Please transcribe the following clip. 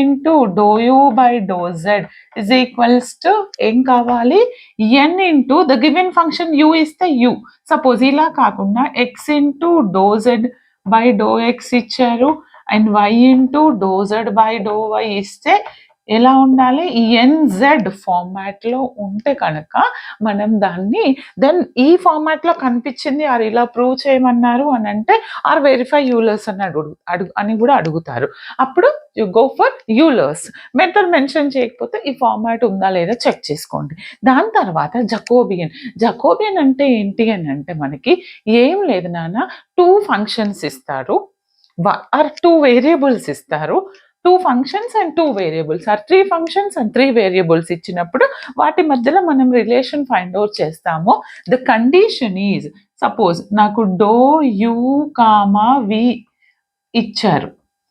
Into do u by do zed is equals to ఏం కావాలి, N into the given function u ఇస్తే u. Suppose ఇలా కాకుండా X into do zed by do X ఇచ్చారు and Y into do zed by do Y ఇస్తే ఎలా ఉండాలి, NZ ఫార్మాట్లో ఉంటే కనుక మనం దాన్ని దెన్ ఈ ఫార్మాట్లో కనిపించింది ఆర్ ఇలా ప్రూవ్ చేయమన్నారు అని అంటే ఆర్ వెరిఫై యూలర్స్ అని అని కూడా అడుగుతారు. అప్పుడు you go for Euler's. Method mention చేయకపోతే ఈ ఫార్మాట్ ఉందా లేదా చెక్ చేసుకోండి. దాని తర్వాత జకోబియన్ అంటే ఏంటి అని అంటే మనకి ఏం లేదు నాన్న, 2 ఫంక్షన్స్ ఇస్తారు ఆర్ 2 వేరియబుల్స్ ఇస్తారు. 2 functions and 2 variables or 3 functions and 3 variables ఇచ్చినప్పుడు వాటి మధ్యలో మనం రిలేషన్ ఫైండ్ అవుట్ చేస్తాము. ద కండిషన్ ఈజ్, సపోజ్ నాకు డో యూ కామా వి ఇచ్చారు,